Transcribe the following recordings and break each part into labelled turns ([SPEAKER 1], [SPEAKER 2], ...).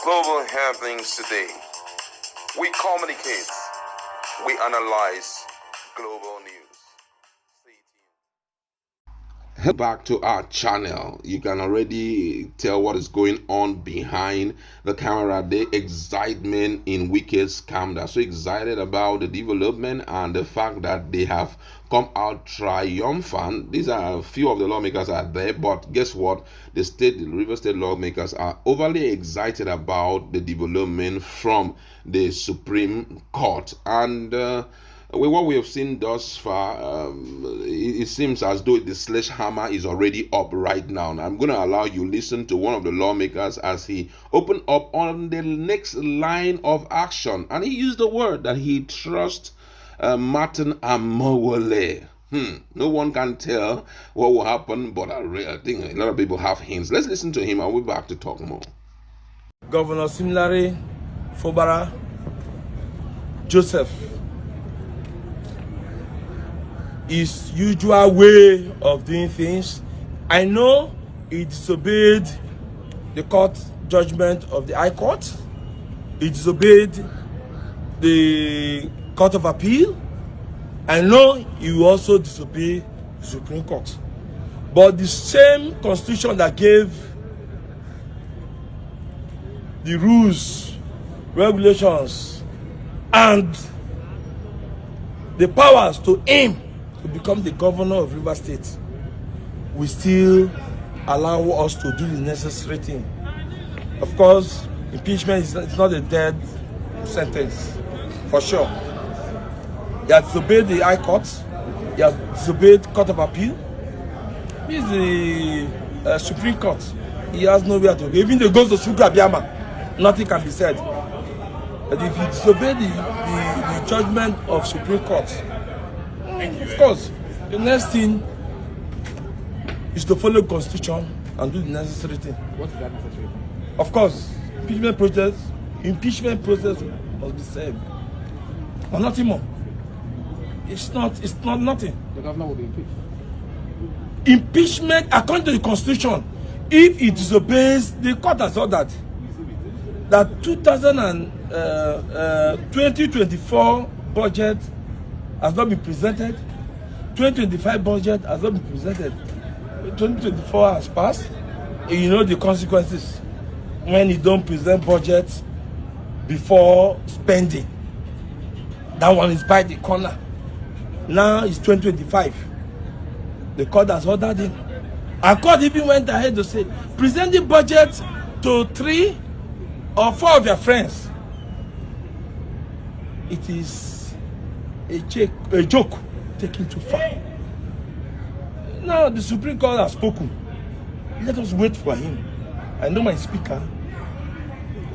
[SPEAKER 1] global happenings today. We communicate, we analyze global news.
[SPEAKER 2] Head back to our channel. You can already tell what is going on behind the camera. The excitement in Wicked Scam. They're so excited about the development and the fact that they have come out triumphant. These are a few of the lawmakers are there, but guess what? The River State lawmakers are overly excited about the development from the Supreme Court. And with what we have seen thus far, it seems as though the sledgehammer is already up right now. And I'm going to allow you listen to one of the lawmakers as he opened up on the next line of action. And he used the word that he trusts Martin Amowole. No one can tell what will happen, but I think a lot of people have hints. Let's listen to him and we'll be back to talk more.
[SPEAKER 3] Governor similarly, Fubara, Joseph, his usual way of doing things. I know he disobeyed the court judgment of the High Court. He disobeyed the Court of Appeal. I know he will also disobey the Supreme Court. But the same constitution that gave the rules, regulations, and the powers to him to become the governor of River State, we still allow us to do the necessary thing. Of course, impeachment is not a dead sentence, for sure. He has disobeyed the High Court. He has disobeyed Court of Appeal. He is the Supreme Court. He has nowhere to go. Even if he goes to Sugar Biama, nothing can be said. But if he disobeyed the judgment of Supreme Court, of course, the next thing is to follow the Constitution and do the necessary thing.
[SPEAKER 4] What is that necessary thing?
[SPEAKER 3] Of course, impeachment process must be served. But nothing more. It's not nothing.
[SPEAKER 4] The governor will be impeached.
[SPEAKER 3] Impeachment, according to the Constitution, if it disobeys, the court has ordered that 2024 budget has not been presented, 2025 budget has not been presented, 2024 has passed. You know the consequences when you don't present budget before spending. That one is by the corner. Now it's 2025. The court has ordered him. Our court even went ahead to say, present the budget to 3 or 4 of your friends. It is a joke taken too far. Now the Supreme Court has spoken. Let us wait for him. I know my speaker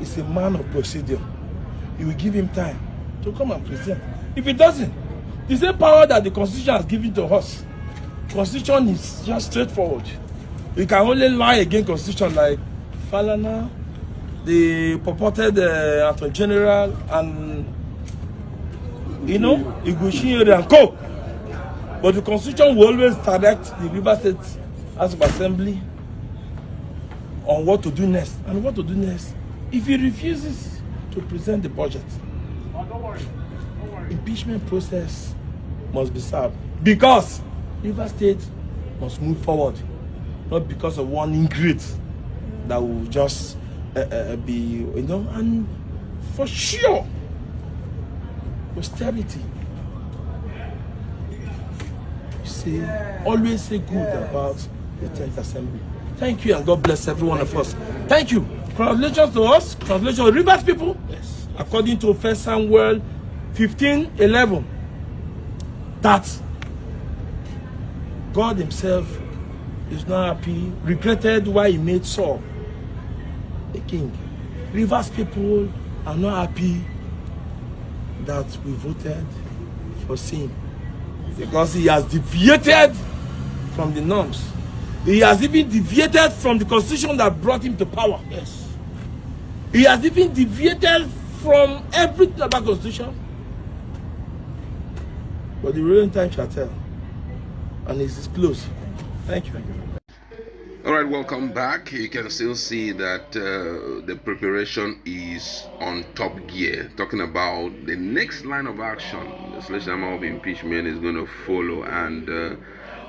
[SPEAKER 3] is a man of procedure. You will give him time to come and present. If he doesn't, the same power that the Constitution has given to us, Constitution is just straightforward. You can only lie against Constitution like Falana, the purported Attorney General, and Iguchinyere and co. But the Constitution will always direct the River State House of Assembly on what to do next. And what to do next, if he refuses to present the budget, impeachment process must be served. Because River State must move forward, not because of one ingrate that will just be, and for sure, austerity. You see, always say good about the 10th Assembly. Thank you, and God bless every one of us. Thank you. Congratulations to us. Congratulations to Rivers people. Yes. According to 1 Samuel 15:11, that God himself is not happy, regretted why he made Saul the king. Rivers people are not happy that we voted for him, because he has deviated from the norms. He has even deviated from the constitution that brought him to power. Yes. He has even deviated from everything about constitution. But the real time shall tell. And it is close. Thank you.
[SPEAKER 2] All right, welcome back. You can still see that the preparation is on top gear. Talking about the next line of action, the sledgehammer of impeachment is going to follow, and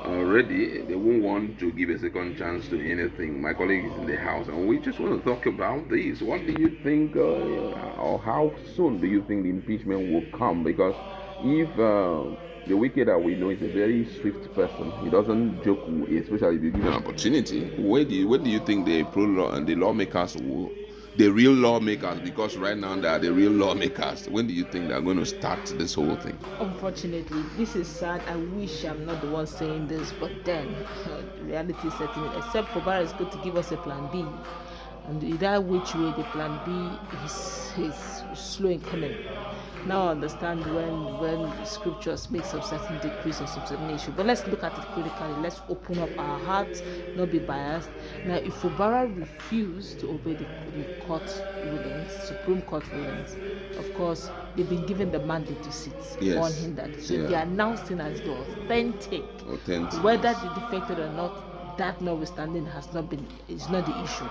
[SPEAKER 2] already they won't want to give a second chance to anything. My colleague is in the house, and we just want to talk about this. What do you think, or how soon do you think the impeachment will come? Because if the wicked that we know is a very swift person. He doesn't joke, especially if you give an opportunity. Where do you think the lawmakers will, the real lawmakers, because right now they are the real lawmakers, when do you think they are going to start this whole thing?
[SPEAKER 5] Unfortunately, this is sad. I wish I'm not the one saying this, but then reality is setting in. Except Fubara is going to give us a plan B, and either which way the plan B is slow in coming. Now I understand when scriptures make some certain decrees or some certain issue. But let's look at it critically. Let's open up our hearts, not be biased. Now, if Fubara refused to obey the court rulings, Supreme Court rulings, of course, they've been given the mandate to sit unhindered. So they are now seen as the authentic. Whether they defected or not, that notwithstanding is not the issue.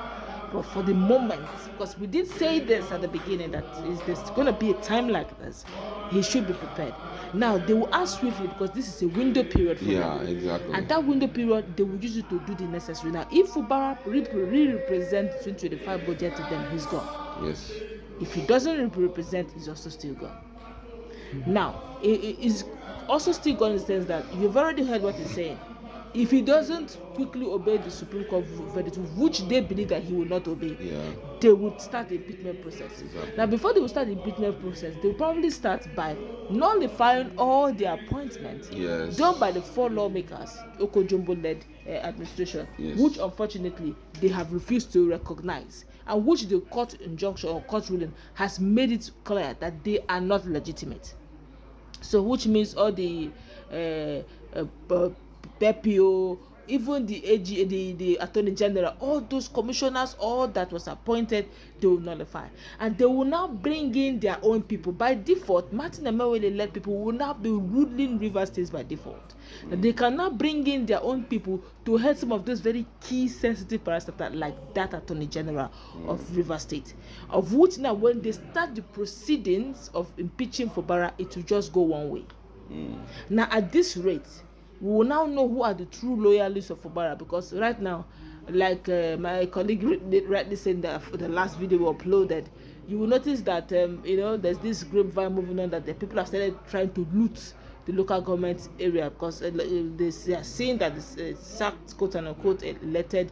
[SPEAKER 5] But for the moment, because we did say this at the beginning, that there's going to be a time like this, he should be prepared. Now, they will act swiftly because this is a window period for them.
[SPEAKER 2] Exactly.
[SPEAKER 5] And that window period, they will use it to do the necessary. Now, if Fubara re-represents 2025 budget to them, he's gone.
[SPEAKER 2] Yes.
[SPEAKER 5] If he doesn't represent, he's also still gone. Now, it is also still gone in the sense that you've already heard what he's saying. If he doesn't quickly obey the Supreme Court verdict, which they believe that he will not obey, they would start the impeachment process.
[SPEAKER 2] Exactly.
[SPEAKER 5] Now, before they will start the impeachment process, they will probably start by nullifying all the appointments done by the 4 lawmakers, Okojumbo-led administration, which unfortunately they have refused to recognize, and which the court injunction or court ruling has made it clear that they are not legitimate. So, which means all the BPO, even the AG, the Attorney General, all those commissioners, all that was appointed, they will nullify. And they will now bring in their own people. By default, Martin Emewele-led people will now be ruling Rivers State by default. And they can now bring in their own people to head some of those very key sensitive parastatals, like that Attorney General of Rivers State, of which now when they start the proceedings of impeaching Fubara, it will just go one way. Now at this rate, we will now know who are the true loyalists of Fubara, because right now, like my colleague rightly said that for the last video we uploaded, you will notice that there's this grapevine moving on that the people have started trying to loot the local government area, because they are seeing that the sacked quote unquote elected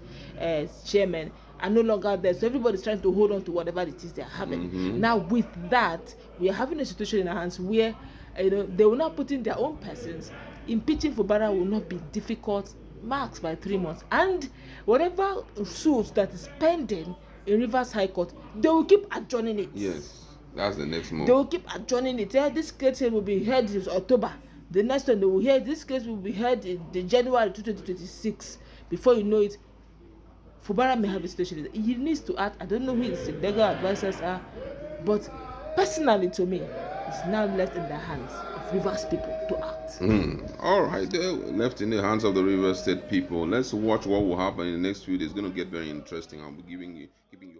[SPEAKER 5] chairman are no longer there, so everybody's trying to hold on to whatever it is they're having. Now with that, we are having a situation in our hands where they will not put in their own persons. Impeaching Fubara will not be difficult, max by 3 months, and whatever suit that is pending in Rivers High Court, they will keep adjourning it.
[SPEAKER 2] Yes, that's the next move.
[SPEAKER 5] They will keep adjourning it. This case will be heard in October. The next one they will hear, this case will be heard in the January 2026. Before you know it, Fubara may have a situation. He needs to act. I don't know who his legal advisors are, but personally to me, it's now left in the hands of Rivers people to act.
[SPEAKER 2] All right, left in the hands of the Rivers State people. Let's watch what will happen in the next few days. It's going to get very interesting. I'll be keeping you